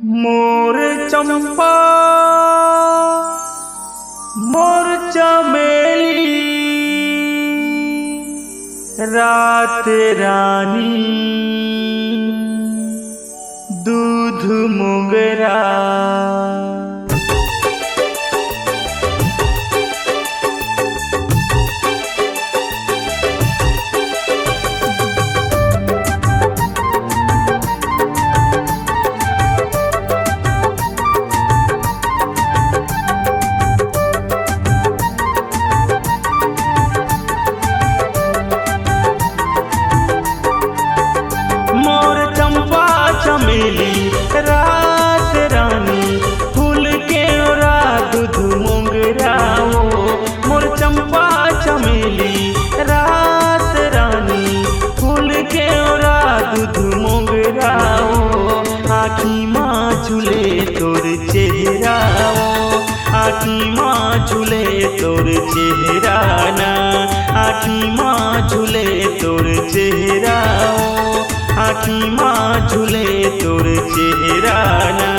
मोर चंपा मोर चमेली रात रानी दूध मोगरा। चमेली रात रानी फूल के ओरा दूध मोगरा। मोर चंपा चमेली रात रानी फूल के ओरा दूध मोगरा। आँखी माँ झूले तोर चेहरा, आँखी माँ झूले तोर चेहरा ना, आँखी माँ झूले तोर चेहरा, आँखी माँ झूले तोर चेहरा ना।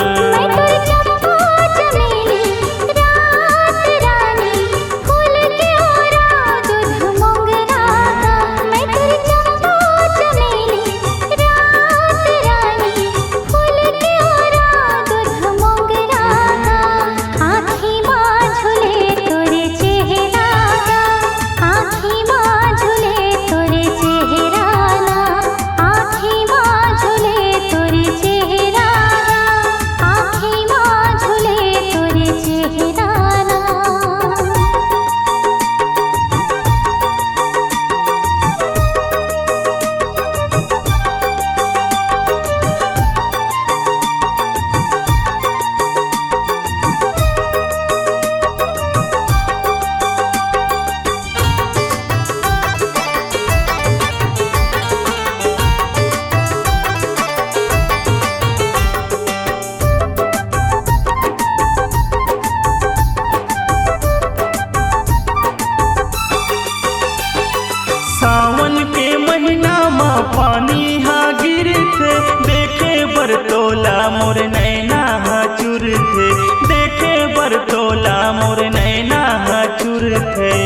सावन के महीना माँ पानी हा गिरथे, देखे बरतोला मोर नैना हा चुरथे, देखे बरतोला मोर नैना हा चुरथे।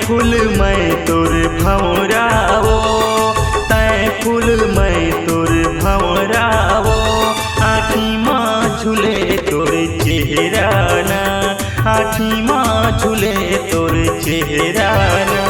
फूल मैं तोर भंवरावो, तै फूल मैं तोर भंवरावो। आँखी माँ झूले तोर चेहरा ना, आँखी माँ झूले तोर चेहरा ना।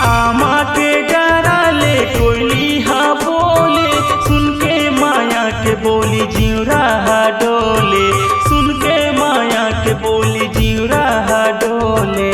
आमा के डरा ले कोयली हा बोले, सुन के माया के बोली जिउरा हा डोले, सुन के माया के बोली जिउरा हा डोले।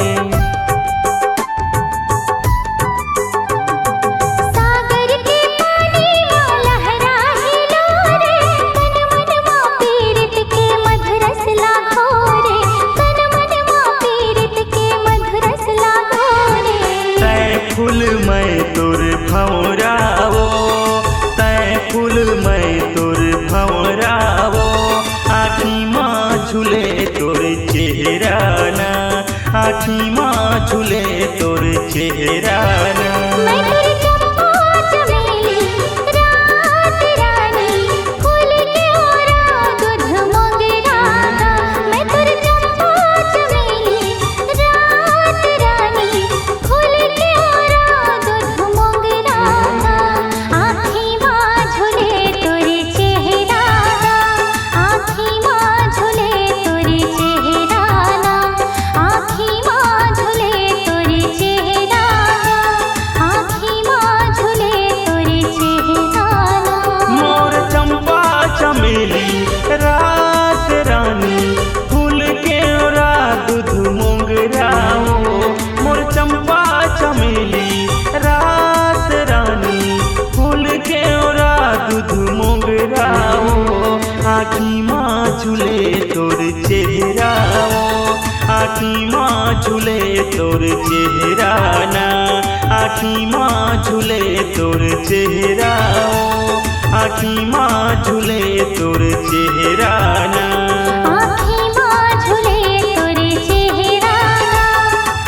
फूल मैं तोर भंवरावो, तै फूल मैं तोर भंवरावो। आँखी माँ झूले तोर चेहरा ना, आँखी माँ झूले तोर चेहरा ना। मैं तेरी चंपा चमेली रात रानी फूल के ओरा दूध मोगरा गा। मैं तेरी चंपा चमेली रात रानी फूल के ओरा दूध मोगरा गा। आँखी माँ झूले तोरे चेहरा ना। आँखी माँ झूले तोरे चेहरा ना। आँखी माँ झूले तोरे चेहरा ना। आँखी माँ झूले तोरे चेहरा ना। मोर चंपा चमेली रात रानी फूल के ओरा दूध मोगरा हो। मोर चंपा चमेली रात रानी फूल के ओरा दूध मोगरा हो। आँखी माँ झूले तोर चेहरा हो। आँखी माँ झूले तोर चेहरा ना। आँखी माँ झूले तोर चेहरा हो। आँखी माँ झूले तोर चेहरा ना। आँखी माँ झूले तोरे चेहरा ना।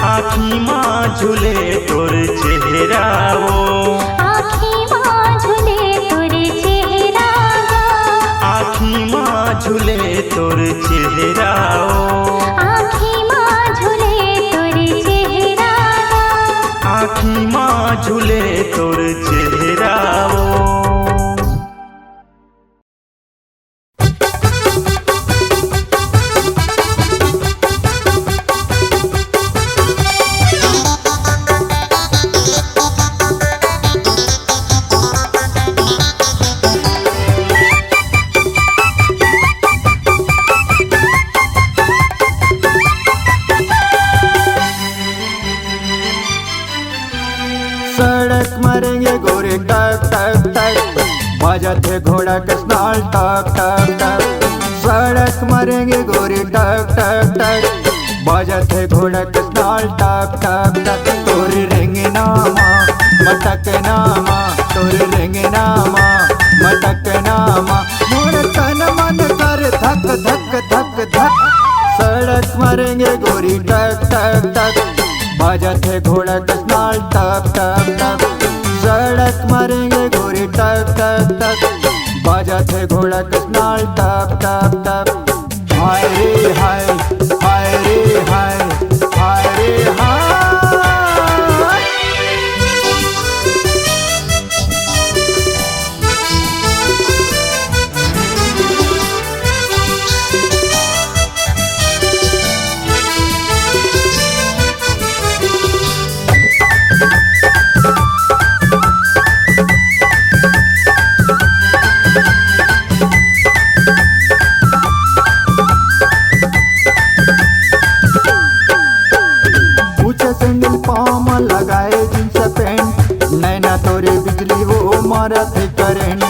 आँखी माँ झूले तोर चेहरा हो। आँखी माँ झूले तोरे चेहरा ना। आँखी माँ झूले तोर चेहरा हो। आँखी माँ झूले तोरे चेहरा ना। आँखी माँ झूले तोर चेहरा हो। सड़क मरेंगे गोरे टक टक टक बजत है घोड़ा का स्नाल टक टक टक। सड़क मरेंगे गोरे टक टक टक बजत है घोड़ा का स्नाल टक टक टक। तोरे रेंगे नामा मटक नामा तोरे रेंगे नामा मटक नामा मोर तन मन कर धक धक धक धक। सड़क मरेंगे गोरी टक टक टक बजत है घोड़ा का स्नाल टक टक टक। सड़क मरेंगे गोरी टक टक टक बजत है घोड़ा का स्नाल टक टक टक। हाय रे हाय हाय रे हाय हाय रे हाय। ऊंचे सैंडल पाँव में लगाए जींस पैंट नैना तोरे बिजली वो मारा थे करेंट।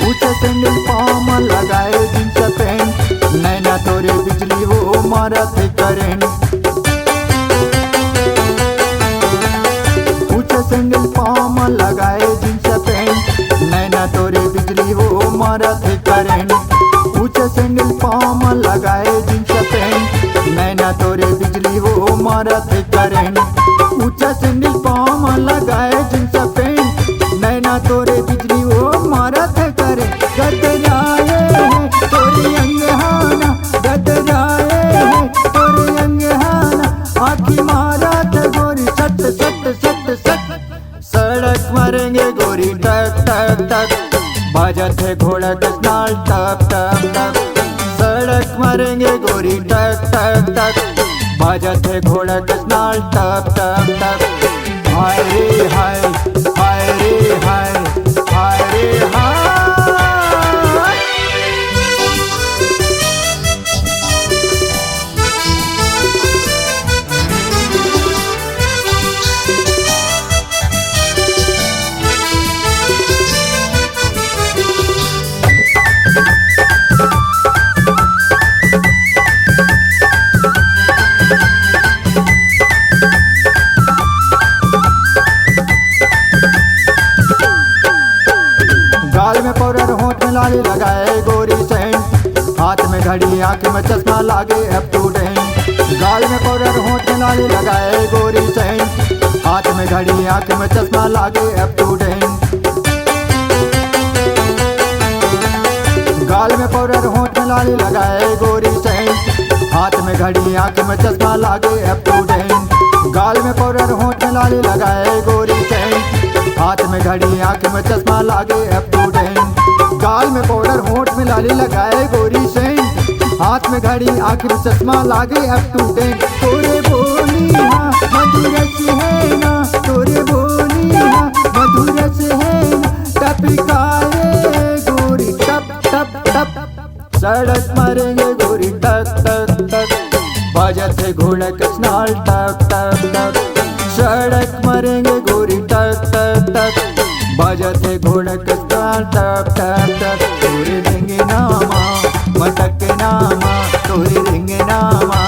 ऊंचे सैंडल पाँव में लगाए जींस पैंट नैना तोरे बिजली वो मारा थे करेंट। ऊंचे सैंडल पाँव में लगाए जींस पैंट नैना तोरे बिजली वो मारा थे करेंट। ऊंचे सैंडल पाँव में लगाए जींस पैंट नैना तोरे बिजली वो मारा थे करेंट। ऊंचा सैंडल पाँव में लगाए जींस पैंट नैना तोरे बिजली वो मारा थे करेंट। गदराए हैं तोरे अंगहाना गदराए हैं तोरे अंगहाना आँखी मारा थे गोरी सट सट सट सट। सड़क मरेंगे गोरी टक टक टक बजत है घोड़ा का स्नाल टक टक टक। सड़क मरेंगे गोरी टक टक टक बजत है घोड़ा का स्नाल टक टक टक। हाय रे हाय हाय रे हाय हाय रे हाय। गाल में पाउडर होंठ में लाली लगाए गोरी सेंट हाथ में घड़ी आंख में चश्मा लागे अप टू डेट। गाल में पाउडर होंठ में लाली लगाए गोरी सेंट, हाथ में घड़ी आंख में चश्मा लागे अप टू डेट। गाल में पाउडर होंठ में लाली लगाए गोरी सेंट, हाथ में घड़ी आंख में चश्मा लागे अप टू डेट। गाल में पाउडर होंठ में लाली लगाए गोरी सेंट, हाथ में घड़ी आंख में चश्मा लागे अप टू डेट। गाल में पाउडर होंठ में लाली लगाए गोरी सेंट, हाथ में घड़ी आंख में चश्मा लागे अप टू डेट। तोरे बोलिया मधुर से है ना, तोरे बोलिया मधुर से है ना, टपकाए गोरी टप टप टप। सड़क मारेंगे गोरी टक टक टक, बजत है घोड़ा कसनाल टक टक टक। सड़क मारेंगे गोरी टक टक टक, बजत है घोड़ा कसनाल टक टक टक। तोरे देंगे नामा मटक नामा, तोरे देंगे नामा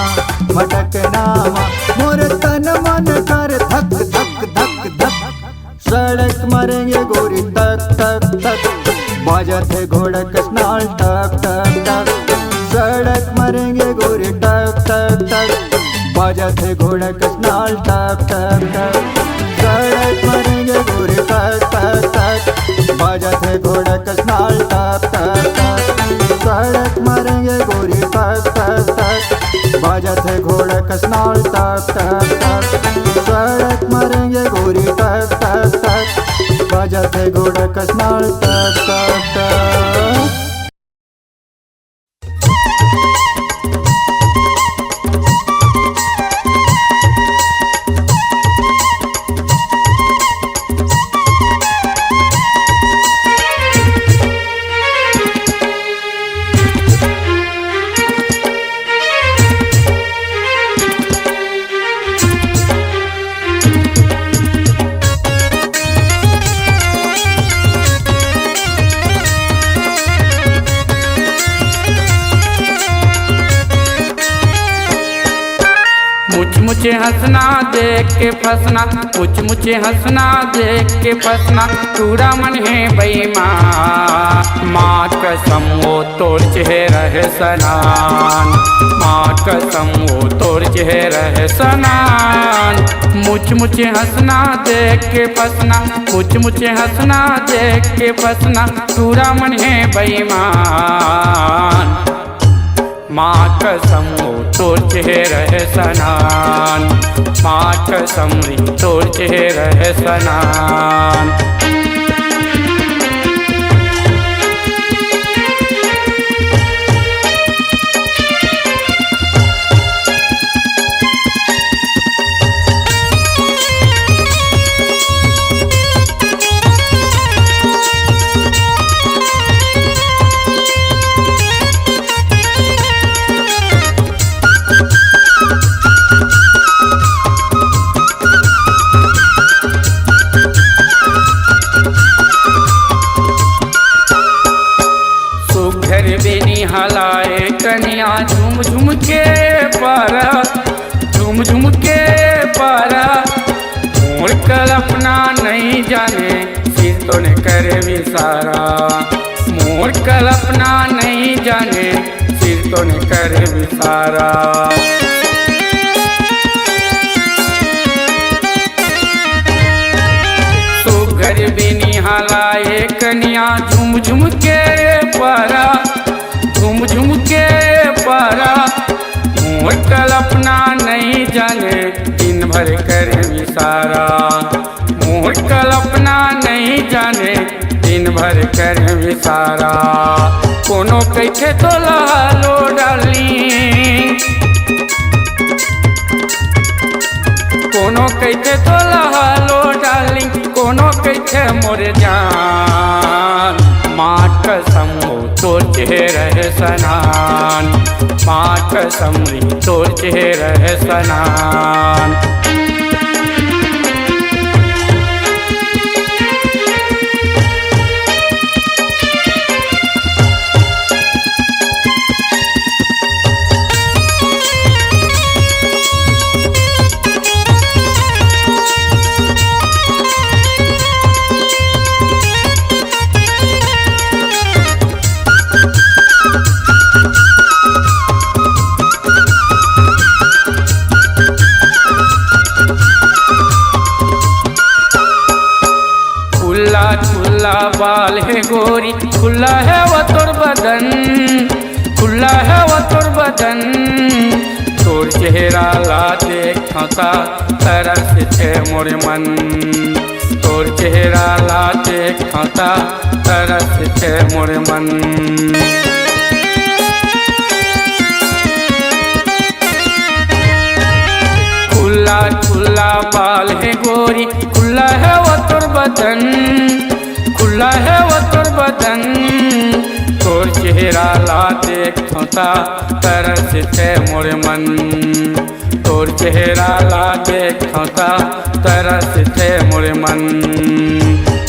मटक नामा, मोर तन मन कर धक धक धक धक। सड़क मारेंगे गोरी टक टक टक, बजत है घोड़ा कसनाल टक टक टक। सड़क मारेंगे गोरी टक टक टक, बजत है घोड़ा कसनाल टक टक टक। सड़क मारेंगे गोरी टक टक टक, बजत है घोड़ा कसनाल टक टक टक। सड़क मारेंगे गोरी टक टक टक, बजत है घोड़ा कसनाल टक टक टक। सड़क मारेंगे गोरी टक टक टक, बजत है घोड़ा कसनाल टक टक टक। मुझे हंसना देख के फंसना, मुझे हंसना देख के फंसना, पूरा मन है बेईमान। माँ कसम वो तोर चेहरा है सनान, माँ कसम वो तोर चेहरा है सनान। मुझे हंसना देख के फंसना, मुझे हंसना देख के फंसना, पूरा मन है बेईमान। माँ कसम वो तोर चेहरा है सनान, माँ कसम तोर चेहरा है सनान। हलाए कनिया झूम झूम के पारा, झूम झूम के पारा। मोर कल्पना नहीं जाने सिर तो ने करे विसारा, मोर कल्पना नहीं जाने सिर तो ने करे विसारा। सुघर बिनी हलाए कनिया झूम झूम के पारा, झूम झूम के पारा। मोर कल्पना नहीं जाने दिन भर करे विसारा, मोर कल्पना नहीं जाने दिन भर करे विसारा। कोनो कैसे तो लो डार्लिंग, कोनो कैसे तो लो डार्लिंग, कोनो कैसे मोर जान। माँ कसम तोर चेहरा है सनान, माँ कसम तोर चेहरा है सनान। खुला है वो तोर बदन, खुला है वो तोर बदन, तोर चेहरा ला देखता तरस छे मोर मन, तोर चेहरा ला देखता तरस छे मोर मन। खुला खुला बाल है गोरी, खुला है वो तोर बदन, खुला है वो तोर बदन, तोर चेहरा ला देखता तरस छे मोर मन, तोर चेहरा ला देखता तरस छे मोर मन।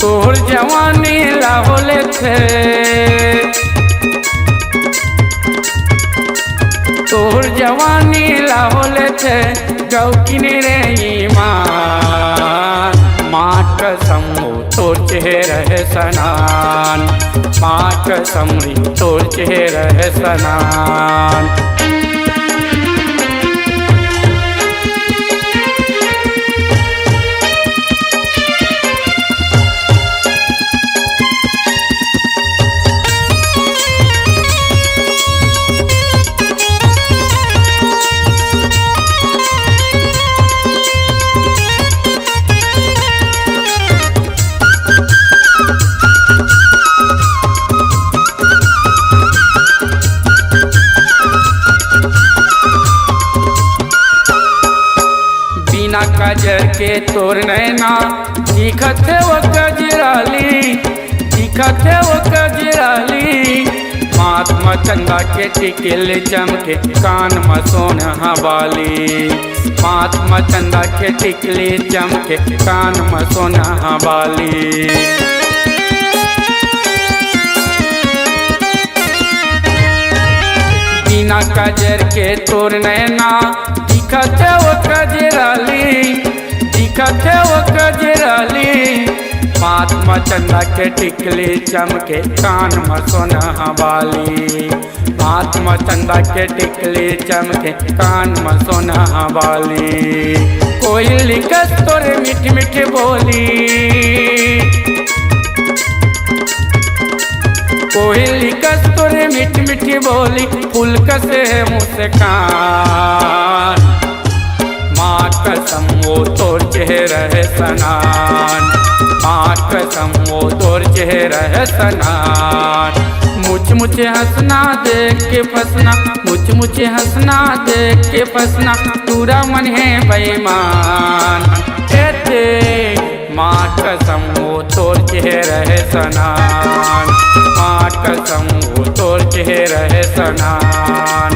तोर जवानी लाहोले छे, तोर जवानी लाहोले छे गौकिनी रे ईमान, माँ कसम तोर चेहरा सनान, माँ कसम तोर चेहरा सनान। बिना काजर के तोर नैना दिखत है वो गजराली, दिखत है वो गजराली, महात्मा चंदा के टिकले चमके कान में सोना वाली, महात्मा चंदा के टिकले चमके कान में सोना वाली। बिना काजर के तोर नैना दिखत है वो गजराली, दिखत है वो गजराली, महात्मा चंदा के टिकली चमके कान में सोना वाली, महात्मा चंदा के टिकली चमके कान में सोना वाली। कोयली कस तोरे मीठी मीठी बोली, कोयली कस तोरे मीठी मीठी बोली, फूल कसे मुस्कान, माँ कसम वो तोर चेहरा सनान, माँ कसम वो तोर चेहरा सनान। मुझ मुझे हंसना देख के फंसना, मुझ मुझे हंसना देख के फंसना, पूरा मन है बेईमान, माँ कसम वो तोर चेहरा सनान, माँ कसम वो तोर चेहरा सनान,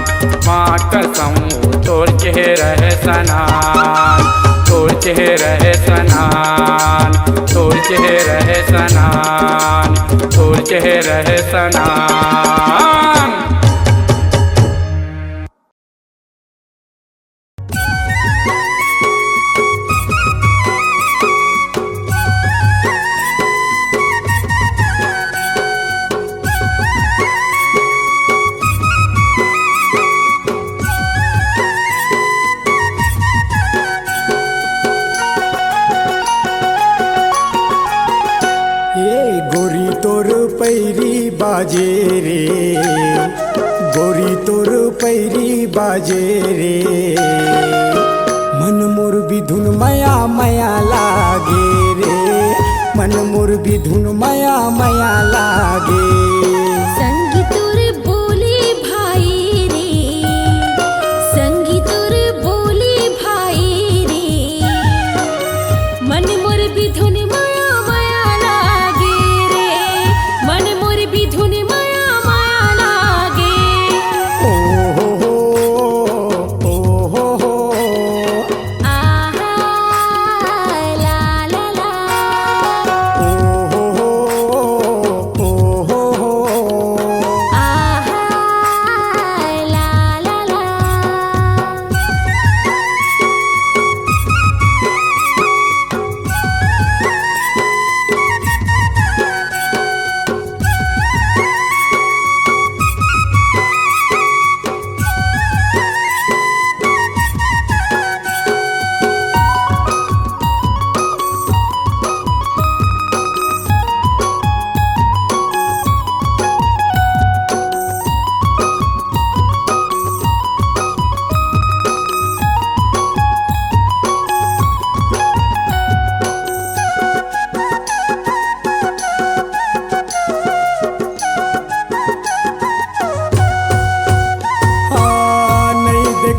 माँ कसम वो तोर चेहरा सनान, तोर चेहरा सनान, तोर चेहरा सनान, तोर चेहरा सनान। पैरी बाजे रे, गोरी तोर पैरी बाजे रे, मन मोर बिधुन माया माया लागे रे, मन मोर बिधुन माया माया लागे। संगी तोर बोली भाई रे, संगी तोर बोली भाई रे, मन मोर बिधुन माया माया लागे रे, मन मोर बिधुन माया माया लागे। ओ हो हो आहा ला ला ला, ओ हो हो।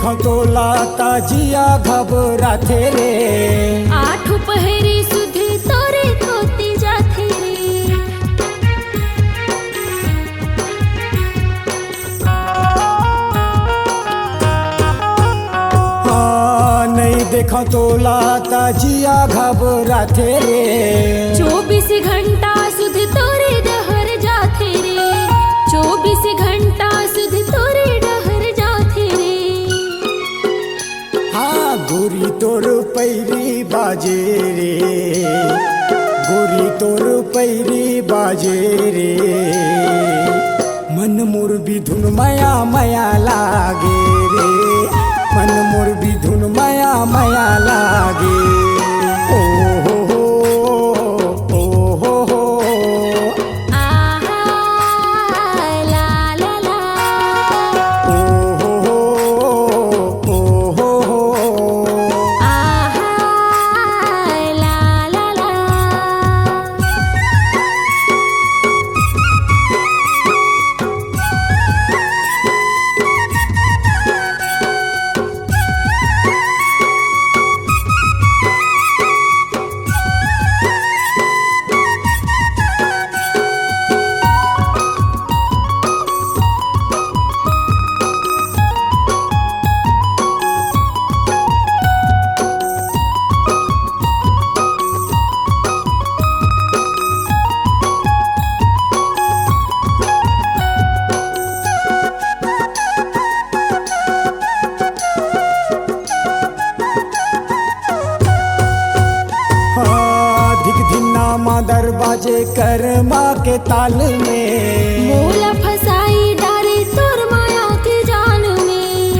देखो तोला ताजिया घबराथे रे। आठ पहरी सुध तोरे खोती जाथे रे। हाँ नहीं देखो तोला ताजिया घबराथे रे। 24 घंटा सुध तोरे डहर जाथे रे। 24 घंटा सुध तोरे डहर जाथे रे। हाँ गोरी तोर पैरी बाजे रे। गोरी तोर पैरी बाजे रे। मन मोर बिधुन माया माया लागे रे। मन मोर बिधुन माया माया लागे। ओ हो हो ओ हो हो। आहा ला ला ला। ओ हो हो ओ हो हो। आहा ला ला ला। दरवाजे कर माँ के ताल में। मोला फसाई डारे तोर माया के जाल में।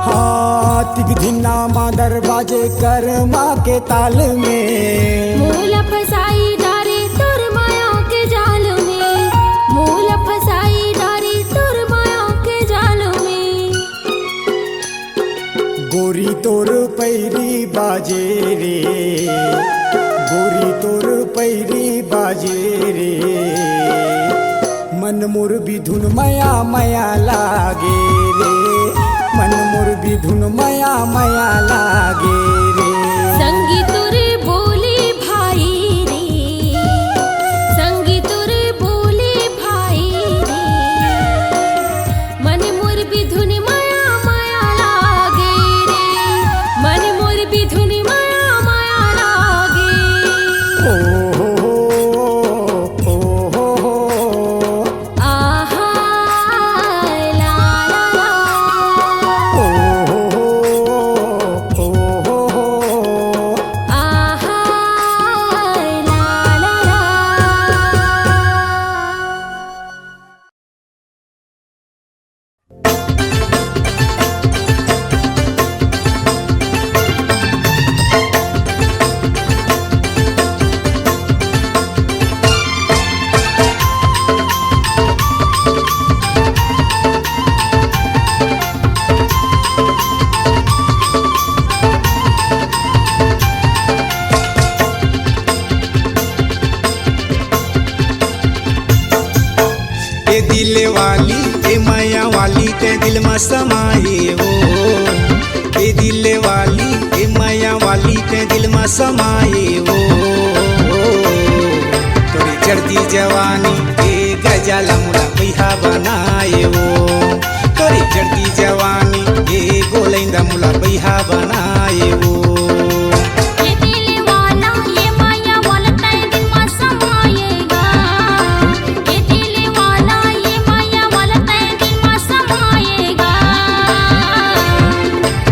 हाँ तिगधिना माँ दरवाजे कर माँ के ताल में। मोला फसाई डारे तोर माया के जाल में। मोला फसाई डारे तोर माया के जाल में। गोरी तोर पैरी बाजे रे। गोरी तोर पैरी बाजे रे। मन मोर बिधुन माया माया लागे रे। मन मोर बिधुन माया माया लागे रे। संगी तोरे बोले भाई रे। संगी तोरे बोले भाई रे। मन मोर बिधुन माया माया लागे रे। मन मोर बिधुन माया माया लागे। ओ हो हो। आहा ला ला ला। ओ हो। आहा ला ला ला। ए दिल वाली ए माया वाली ते दिल में समाये हो। ए दिल वाली ए माया वाली ते दिल में समाये हो। तोरी चढ़ती जवानी ए गजाला मुला बैहा बनाए हो। तोरी चढ़ती जवानी ए गोलैंदा मुला बैहा बनाए हो। ये दिल वाला ये माया वाला तेरे दिल में समाएगा। ये दिल वाला ये माया वाला तेरे दिल में समाएगा।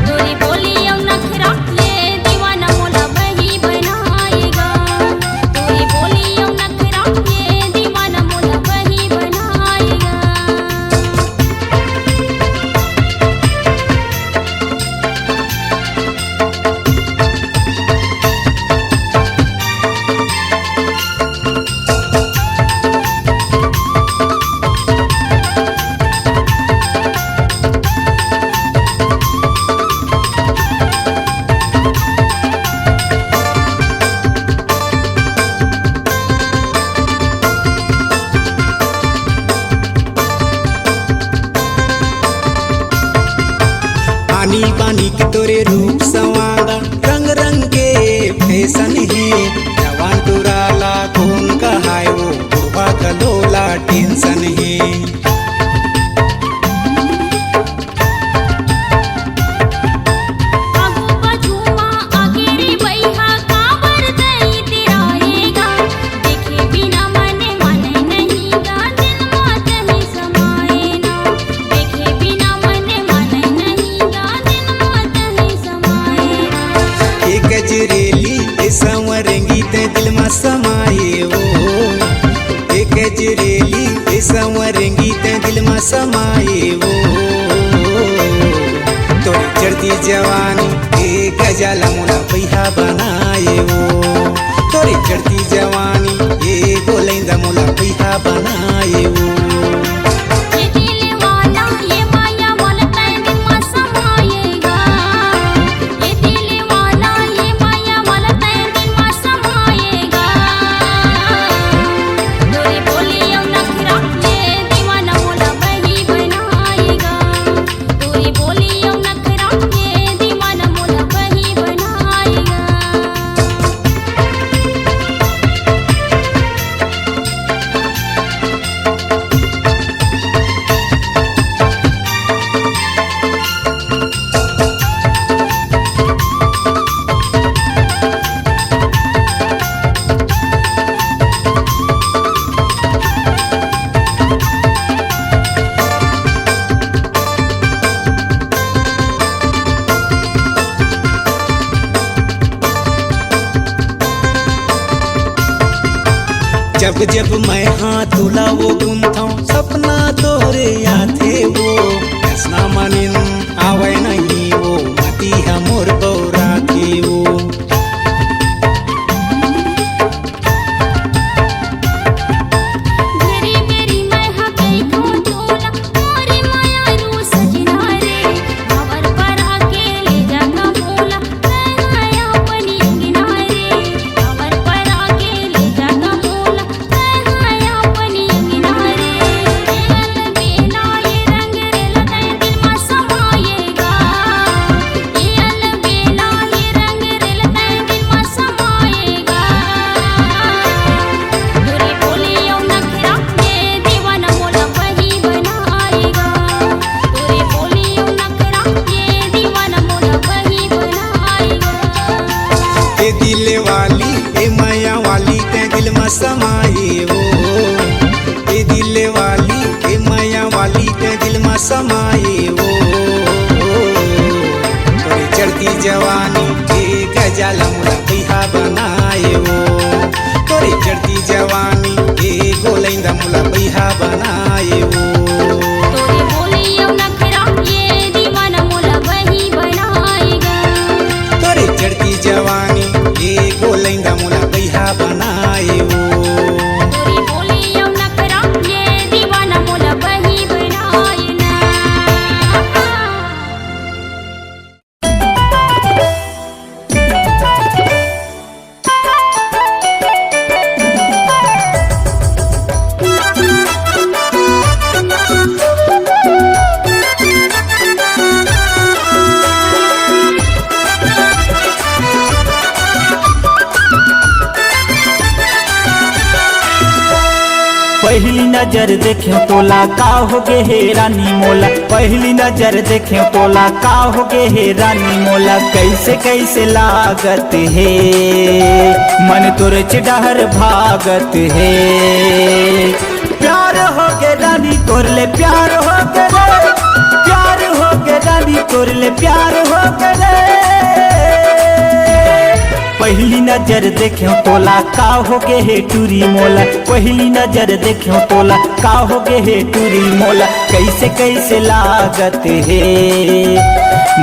तोरी बोली और नखरा ये दीवाना मोला वही बनाएगा। तोरी बोली और नखरा ये दीवाना मोला वही बनाएगा। समाए वो तोरी चढ़ती जवानी ए गजल मोला पैहा बनाए वो तोरी चढ़ती जवानी ए गोलैंदा मोला पैहा बनाए वो ये दिल वाला ये माया वाला तै दिल में समाएगा ये दिल वाला ये माया वाला तै दिल में समाएगा तोरी बोलियों नखरा ये दीवाना मोला बही बनाएगा तोरी बोलियों नखरा ये दीवाना मोला बही बनाएगा जब जब मैं हाथ तुला वो गुंथाऊं सपना तोरे आथे वो ऐसा मानिन आवे नहीं वो मती हमोर बौरा के वो मेरी मेरी मैं हा गई को तोला मोरी माया रू सजना रे खबर पर अकेले जाता मोला मैं आया अपनी अंगना रे खबर पर अकेले जाता मोला मैं आया अपनी अंगना रे ये बेला ये रंग रे लता दिल में समाएगा ये बेला ये रंग रे लता दिल में समाएगा तोरी बोलियों नखरा ये दीवाना मोला बही बनाएगा तोरी बोलियों नखरा ये दीवाना मोला बही बनाएगा ए दिल वाली ए माया वाली ते दिल में समाए वो ए दिल वाली ए माया वाली ते दिल में समाए वो तोरी चढ़ती जवानी ए गजल मोला पैहा बनाए वो तोरी चढ़ती जवानी ए गोलैंदा मोला पैहा बनाए वो तोरी बोलियों नखरा ये दीवाना मोला बही बनाएगा तोरी चढ़ती जवानी ए गोलैंदा मोला पैहा बनाए वो तोरी बोलियों नखरा ये दीवाना मोला बही बनाएगा पहली नजर देखे तोला का हो गे हे रानी मोला पहली नजर देखे तोला का हो गे हे रानी मोला कैसे कैसे लागत है मन तोर चिडहर भागत है प्यार हो गे रानी तोर ले प्यार हो गे रे प्यार हो गे रानी तोर ले प्यार हो गे रे पहली नजर देखे तोला का हो गे हे टूरी मोला पहली नजर देखे तोला का हो गे हे टूरी मोला कैसे कैसे लागत है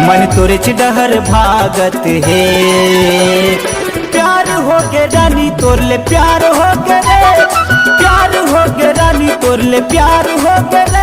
मन तोरे चिडहर भागत है प्यार हो गे रानी तोर ले प्यार हो गे रे प्यार हो गे रानी तोर ले प्यार हो गे रे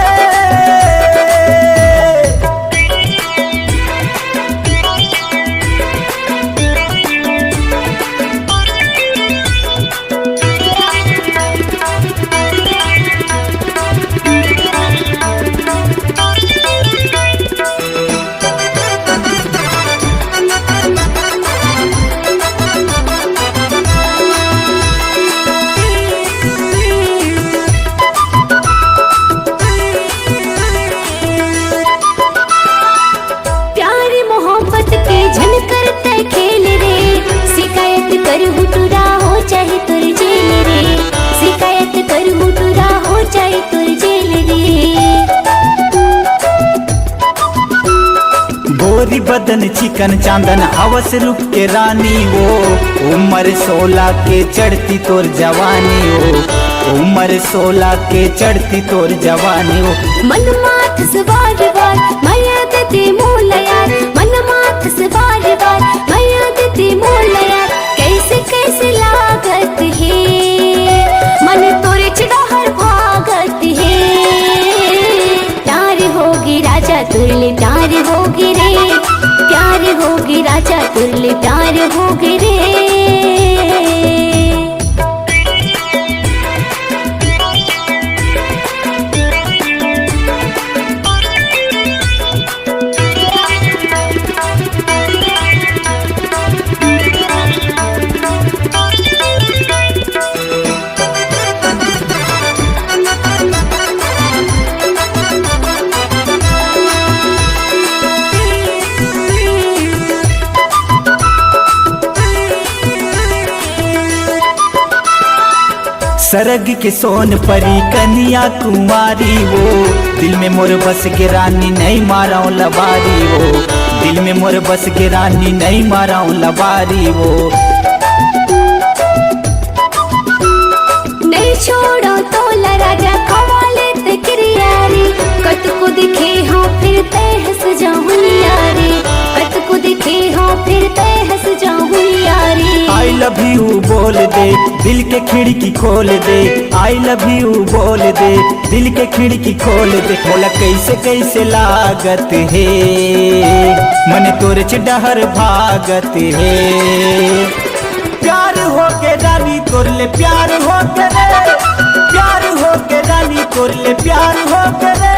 गोरी बदन चिकन चांदन हवस रूप के रानी वो उम्र 16 के चढ़ती तोर जवानी वो उम्र उम्र 16 के चढ़ती तोर जवानी हो। मन माथ से बार बार मैया देती मोल यार, मन माथ से बार बार मैया देती मोल यार। कैसे कैसे लागत है मन तोरे चिड़हर भागत है। प्यार होगी राजा तुरले प्यार होगी रे, प्यार होगी राजा तुरले प्यार होगी रे। सरग के सोन परी कन्या कुमारी वो, दिल में मोर बस के रानी नहीं माराऊं लबारी वो, दिल में मोर बस के रानी नहीं माराऊं लबारी वो। नहीं छोड़ो तो राजा कवाले तकरियारी, कत को दिखे हो फिर ते हंस जाऊं यारी, कत को दिखे हो फिर ते हंस जाऊं यारी। आई लव यू बोल दे दिल के खिड़की खोल दे, आई लव यू बोल दे दिल के खिड़की खोल दे। बोला कैसे कैसे लागत है मन तोरे चिड़हर भागत है। प्यार हो के रानी तोरले प्यार हो के रे, प्यार हो के रानी तोरले प्यार हो के रे।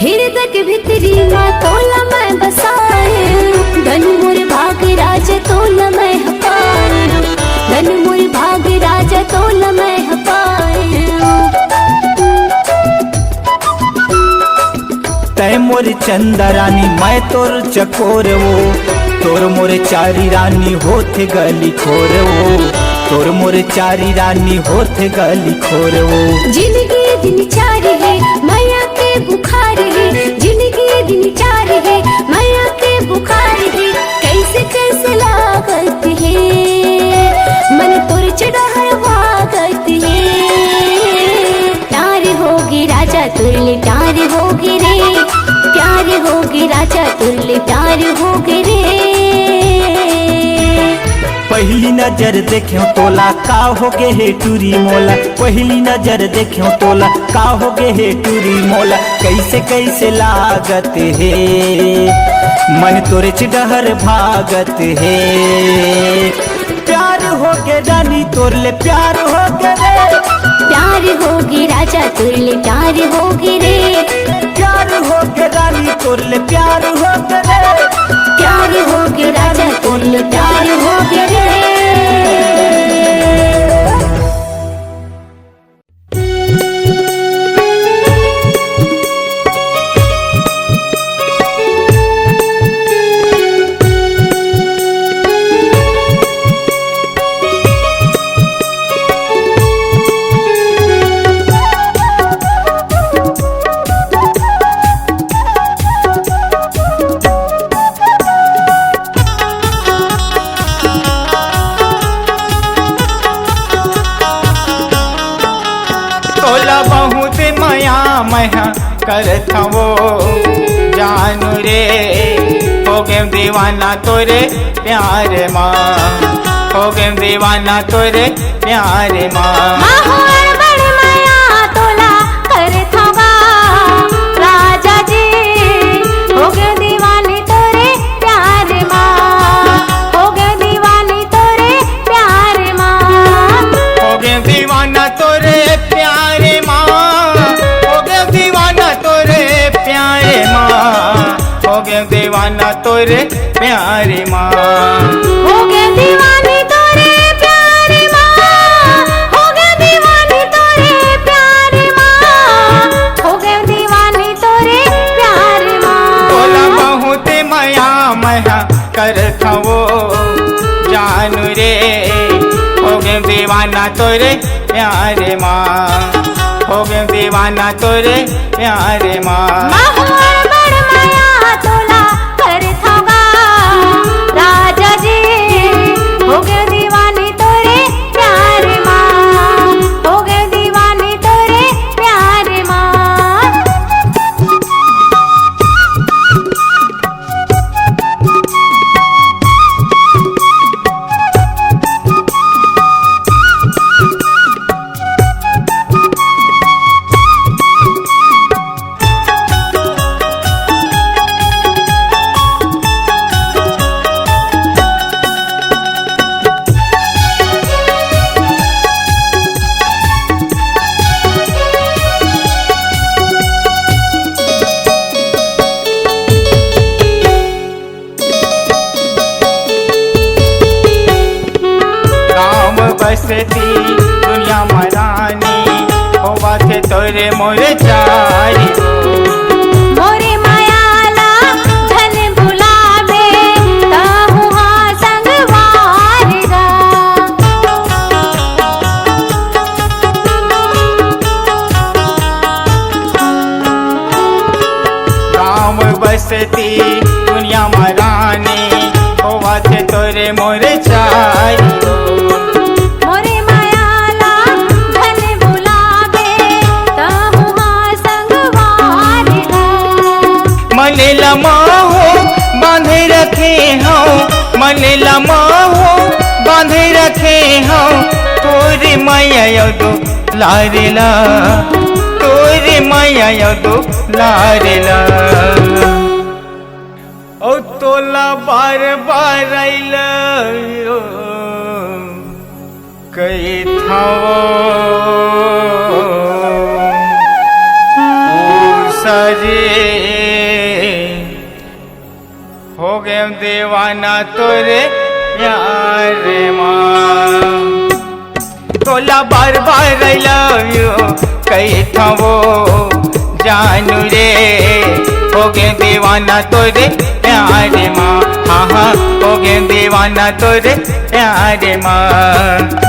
हृदय के भीतरी माँ तोला मैं बसाए, धन मोर भाग राजा तोला मैं हपाए, धन मोर भाग राजा तोला मैं हपाए। तय मोर चंदा रानी मैं तोर चकोर वो, तोर मोर चारी रानी होथे गली खोर वो, तोर मोर चारी रानी होथे गली खोर वो। जिंदगी दिन चार है माया के बुखार है, जिंदगी दिन चार है माया के बुखार है। कैसे कैसे लागत है मन तोर चिड़हर भागत है। प्यार होगी राजा तुरले प्यार होगी रे, प्यार होगी राजा तुरले प्यार होगी रे। पहली नजर देखियो तोला का होगे हे टूरी मोला, पहली नजर देखियो तोला का होगे हे टूरी मोला। कैसे कैसे लागत है मन तोरे चिड़हर भागत है। प्यार होगे रानी तोरले प्यार होगे रे, प्यार होगी राजा तुरले प्यार होगी रे, प्यार होगे रानी तोरले प्यार होगे रे, प्यार होगी राजा तुरले प्यार होगी रे। करत वो जानू रे, हो गए दीवाना तोरे प्यार माँ, हो गए दीवाना तोरे प्यार माँ। राजा जी हो गए दीवानी तोरे प्यार माँ, हो गए दीवानी तोरे प्यार माँ, हो गए दीवाना तोरे प्यार माँ, हो गए दीवाना तोरे प्यार माँ, हो गए दीवाना तोरे प्यार माँ, हो गए दीवानी तोरे प्यार माँ, दीवाना तोरे प्यारे माँ, हो गए दीवाना तोरे प्यारे माँ। माहुर बड़ माया तोला करत होगा राजा जी, हो गए दीवानी तोरे प्यारे माँ, हो गए दीवानी तोरे प्यारे माँ। बसती दुनिया मरानी, होवा थे तोरे मोरे चारी। मोरे मायाला धन भुलावे ताहू हाँ संग वारगा। गाँव बसती दुनिया मरानी, होवा थे तोरे मोरे चारी। मोरे मायाला धन भुलावे ताहू हाँ संग वारगा। मने लमाहो बांधे रखे हूँ, मने लमाहो बांधे रखे हूँ, तोरे मैया यदो लारेला, तोरे मैया यदो लारेला। ओ तोला बार बार आइला कई थाओ सजे, हो गए दीवाना तोरे प्यारे माँ। तोला बार बार आइला कई थाओ जानू रे, हो गए दीवाना तोरे प्यारे माँ। हाँ हाँ, हो गए दीवाना तोरे प्यारे माँ।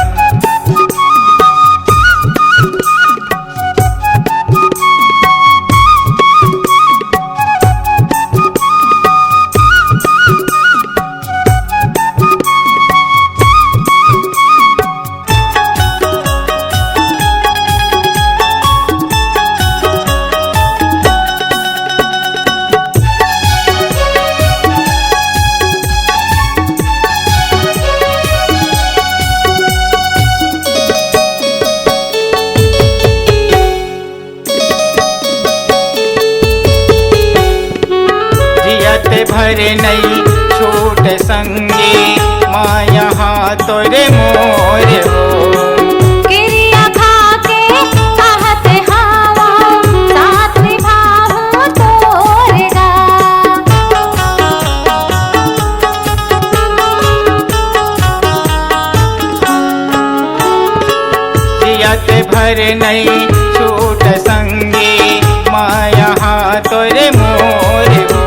भरे नहीं छूट संगी माया हाँ तोरे मोरे हो। किरिया खाके कहत हावा साथ निभाऊं तोरेगा। जियत भरे नहीं छूट संगी माया हाँ तोरे मोरे हो।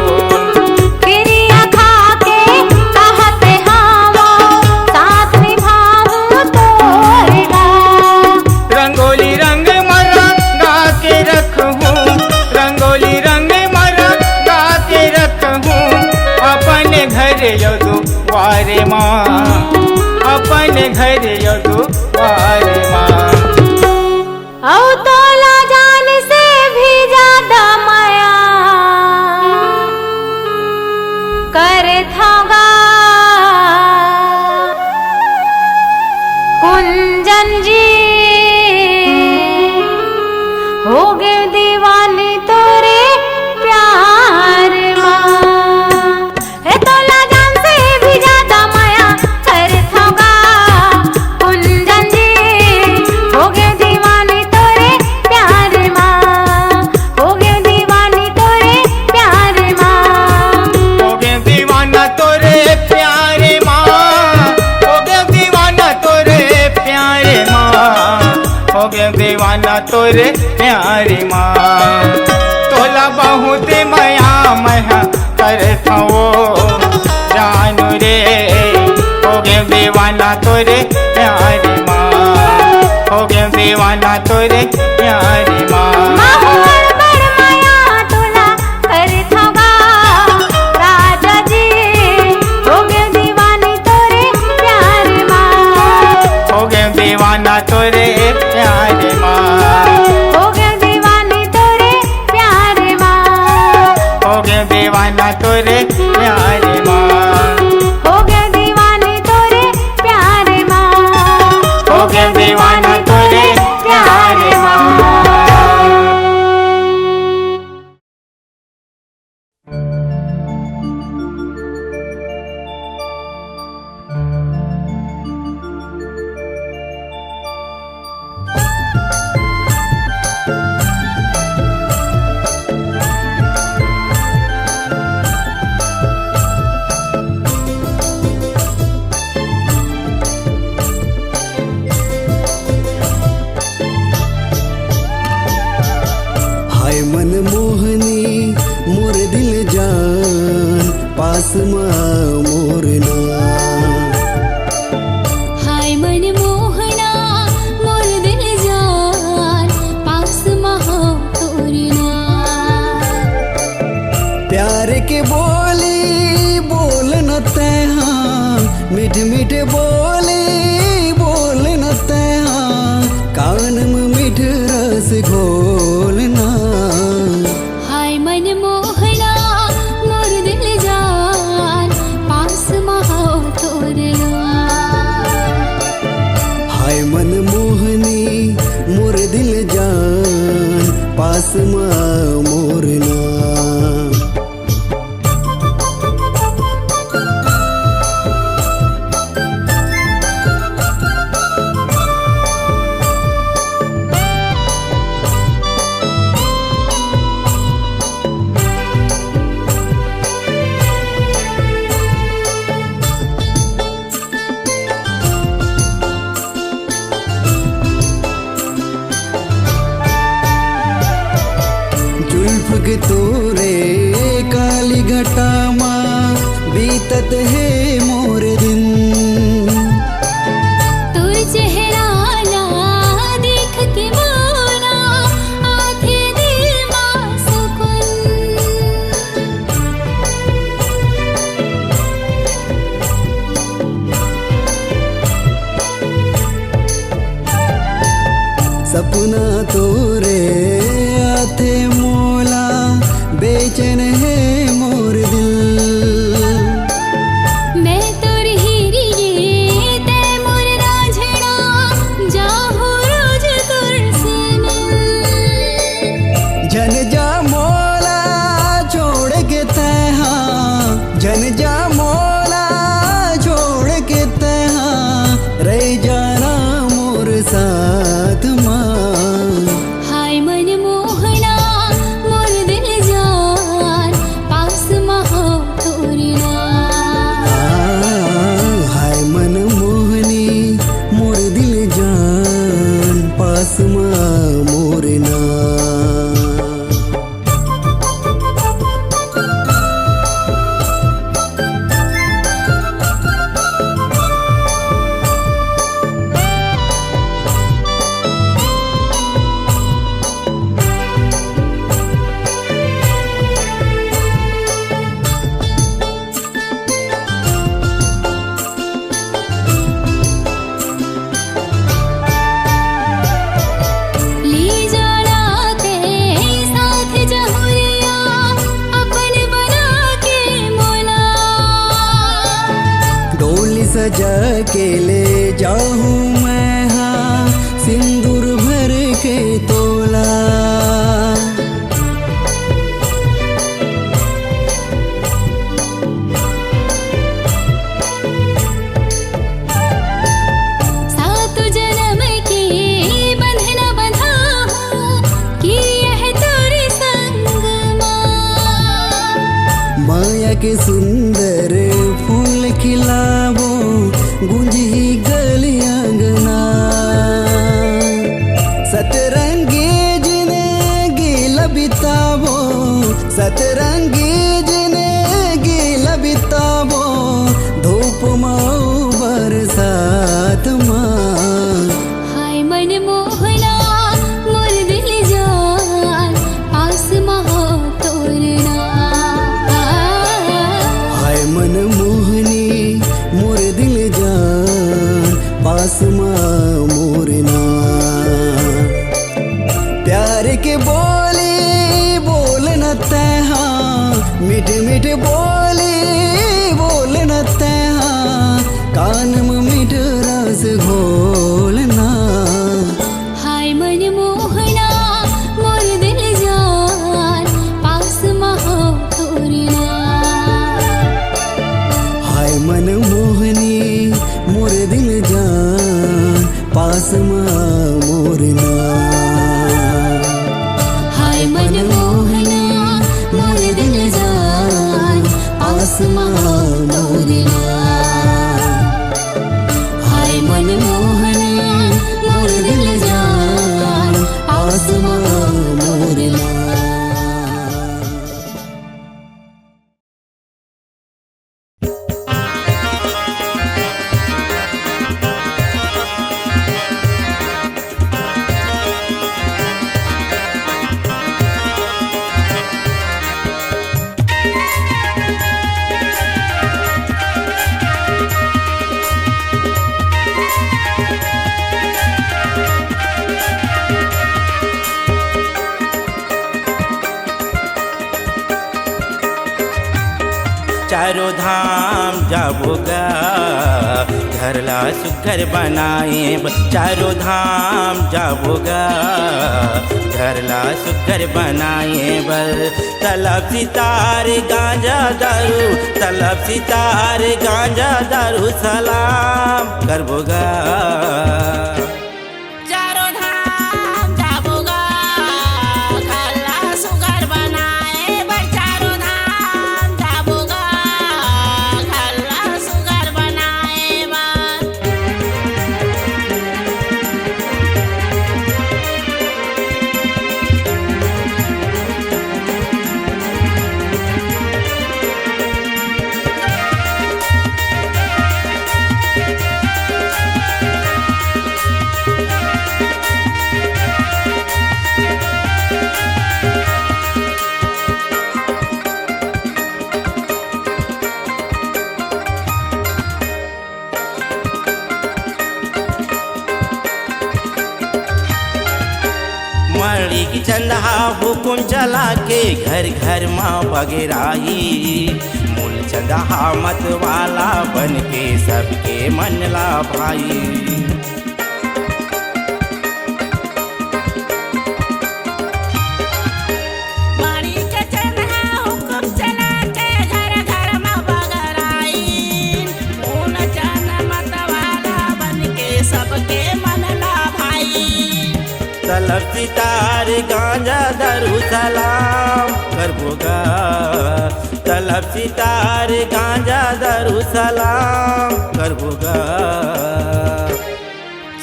वारे माँ अपने घर यदु वारे माँ। औ तोला जान से भी ज्यादा माया करे थागा कुंजन जी, हो गए दीवानी तोरे प्यार माँ। हे तोला जान से भी ज्यादा माया करे थागा कुंजन जी, हो गए दीवानी तोरे प्यार माँ, हो गए दीवानी तोरे प्यार माँ। हो गए दीवाना तोरे प्यारे माँ, हो गए दीवाना तोरे प्यारे माँ, हो गए दीवाना तोरे प्यारी माँ। तोला बहुत माया महा करता वो जानू रे, हो गए दीवाना तोरे प्यारी माँ। दीवाना तोरे प्यार माँ। माहुर बड़ माया तुला करत होगा राजा जी, हो गए दीवानी तोरे प्यार माँ। हो गए दीवाना तोरे प्यार माँ। हो गए दीवानी तोरे प्यार माँ। हो गए दीवाना तोरे प्यार माँ। हो गए दीवानी तोरे प्यार माँ। हो गए दीवाना तोरे प्यार माँ। हाय मन मोहनी मोर दिल जान पास मोर ना। हाय मन मोहना मोर दिल जान पास महो तोरना। प्यार के बोली बोल न तैहा मीठ मीठ बोली बोल न तैहा कान में मीठ रस घोलना। हाय मन मोहना मोर दिल जान पास महो तोरना। हाय मन मोहनी मोर दिल जान पास मोर ना। जुल्फ के तोरे काली घटा माँ बीतत है मोर दिन। तोर चेहरा ना देख के मोरा आखे दिल मां सुकुन। सपना तोरे आथे मोला बेचैन है मोर दिल। मैं तोर हीरिये ते मोर राझड़ा जाहु रोज तोर से मिल। जन जा मोला छोड़ के तैहा जन जा मोला छोड़ के तैहा रह जाना मोर साथ माँ। हाय मन मोहना मोर दिल जान पास महो तोरना। हाय मन मोहनी मोर दिल जान पास मोर ना। ले जाना के साथ जहुरिया अपन बना के मोला। डोली सजा के ले जाऊं मैं हाँ सिंदूर भर के तोला। सात जन्म के बंधन बंधा हूँ कि यह तोरे संग माँ। माया के सुंदर फूल खिलावो गुंजी गली अंगना। सतरंगी जिंदगी लबितावो सतरंगी जिंदगी लबितावो धूप माओ बरसात माँ। हाय मन मोहना आसमां मोरना। हाय मनमोहना मोर दिल जान आसमां मोरना। हाय मनमोहना मोर दिल जान आसमां मोरना। चारों धाम जाबोगा घरला सुघर बनाए। चारों धाम जाबोगा घरला सुघर बनाए। बर तलब सितार गांजा दारू, तलब सितार गांजा दारू सलाम करबोगा। चारों धाम जाबोगा घरला सुघर बनाए। बर चारों धाम जाबोगा घरला सुघर बनाए। बर मड़ी की चंदा हुकुम चला के घर घर माँ बगेराई। मूल चंदा मत वाला बन के सबके मन ला भाई। बड़ी के चन्हा हुकुम चला के घर घर में बगराई। ऊन चन मत वाला बन के सबके मन ला भाई। तलब सितार गांजा दारू सलाम करबोगा। तलब सितार गांजा दारू सलाम करबोगा।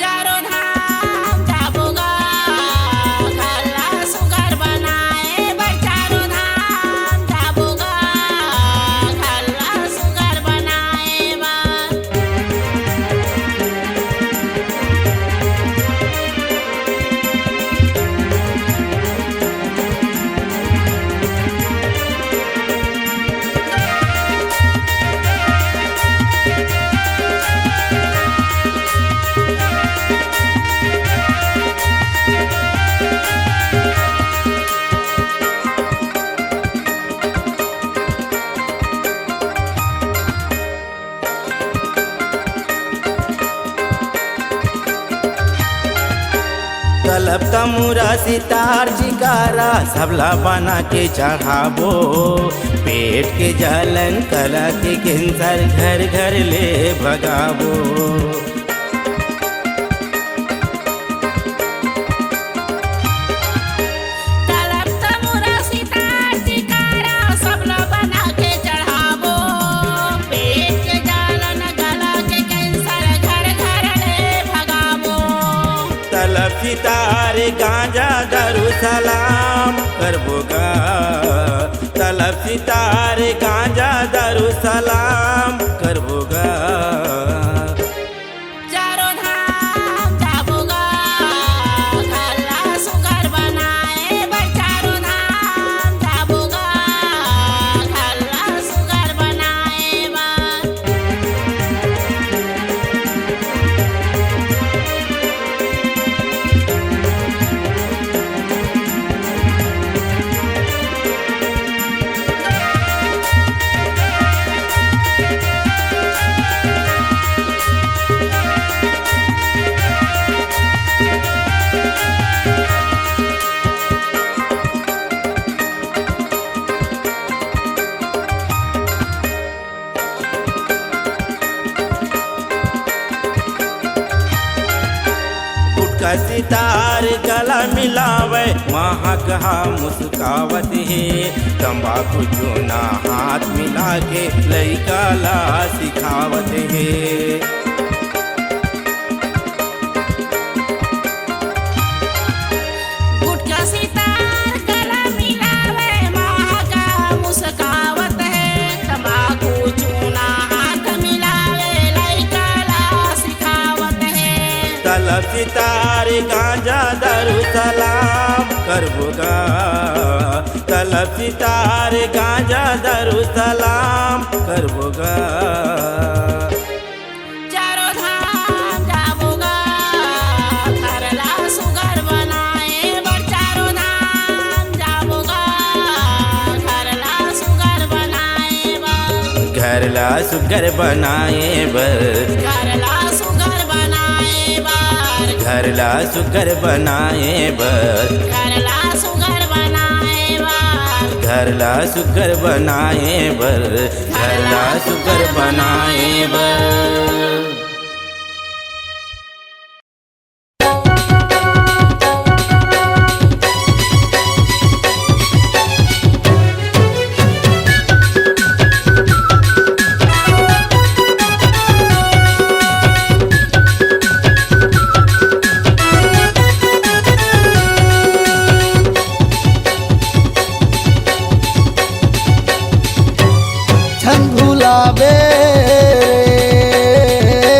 चारों धाम जाबोगा घरला सुघर बनाए। बर चारों धाम जाबोगा घरला सुघर बनाए। बर तलब तमुरा सितार जिकारा सबला बना के चढ़ाबो। पेट के जलन कला के कैंसर घर घर ले भगाबो। तलब तमुरा सितार जिकारा सबला बना के चढ़ाबो। पेट के जलन गला के कैंसर घर घर ले भगाबो। तलब सितार गांजा दारू सलाम करबोगा। तलब सितार गांजा दारू सलाम करबोगा। चारों धाम जाबोगा घरला सुघर बनाए। बर चारों धाम जाबोगा घरला सुघर बनाए। बर का सितार गला मिलावे वहाँ कहा मुस्कावत है तंबाकू चूना हाथ मिला के लइका ला सिखावत है गुटखा सितार गला मिलावे महाका मुस्कावत है तंबाकू चूना हाथ मिलावे लइका ला सिखावत है तलब सितार गांजा दारू सलाम करबोगा तलब सितार गांजा दारू सलाम करबोगा चारों धाम जाबोगा घरला सुगर बनाए बर चारों धाम जाबोगा घरला सुगर बनाए बर घरला सुगर बनाए बर घरला सुगर बनाए बर घरला सुगर बनाए बर घरला सुगर बनाए बर घरला सुगर बनाए बर घरला सुगर बनाए बर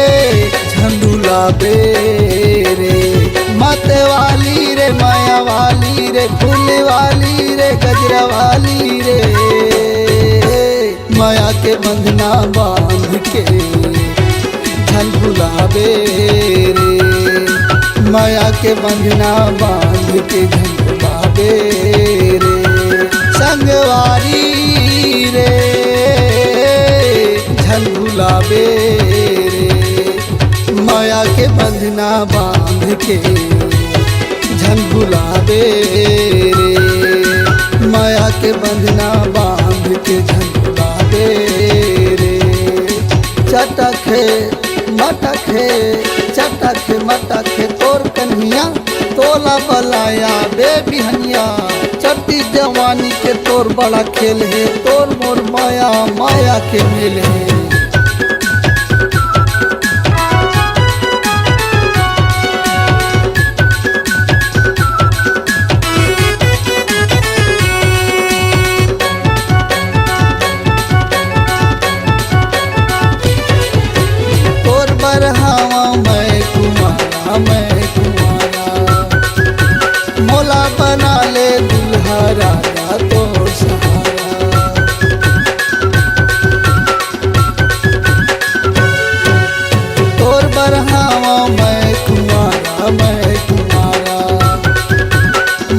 झंडूला बेरे मत वाली रे माया वाली रे फूल वाली रे गजरा वाली रे माया के बंधना बांध के झंडूला बेरे माया के बंधना बांध के झंडूला बेरे संगवारी रे झंडूला बेरे माया के बंधना बांध के झंडूला बेरे माया के बंधना बांध के झंडूला बेरे चटखे मटखे चटखे मटखे तोर कन्हिया तोला बलाया बे बिहनिया चट्टी जवानी के तोर बड़ा खेल है तोर मोर माया माया के मेल है तोर बरहावा मैं कुमारा मोला बना ले दुल्हा राजा तोर सहारा तोर बरहावा मैं कुमारा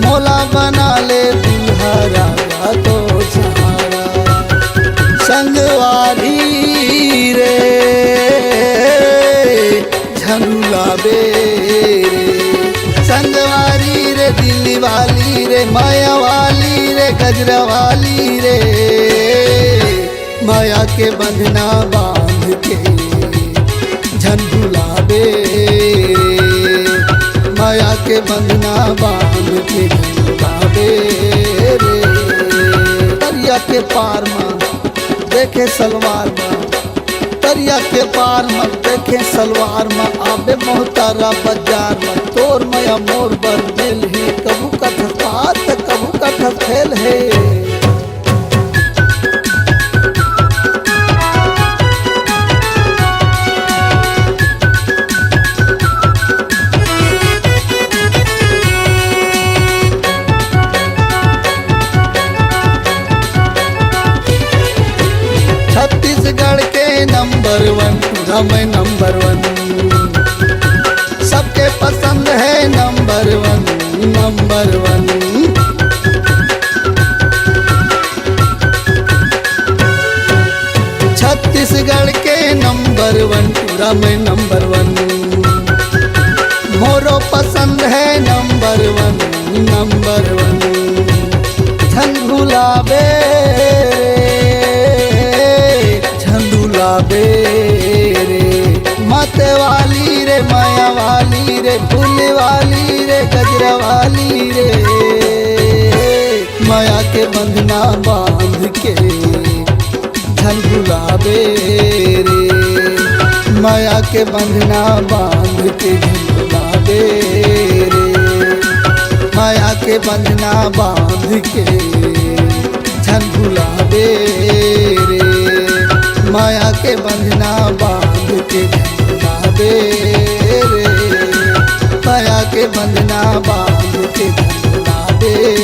मोला बना ले दुल्हा राजा तोर सहारा संगवारी रे झंडूला बेरे संगवारी रे दिल्ली वाली रे माया वाली रे गजरा वाली रे माया के बंधना बांध के झंडूला बेरे माया के बंधना बांध के झंडूला बेरे दरिया के पार में देखे सलवार में दरिया के पार में देखे सलवार में आबे मोहतारा बाजार में तोर माया मोर बर मेल है कबू का ठकात कबू का ठकेल है छत्तीसगढ़ के नंबर 1 पूरा मैं नंबर 1 सबके पसंद है नंबर 1 छत्तीसगढ़ के नंबर 1 पूरा मैं नंबर 1 मोरो पसंद है नंबर 1 झंडूला बेरे मत वाली रे माया वाली रे फूल वाली रे गजरा वाली रे, माया के बंधना बांध के झुलावे रे, माया के बंधना बांध के झुलावे रे, माया के बंधना बांध के झुलावे रे, माया के बंधना बांध के झुलावे रे, माया के बंधना बांध के झुलावे।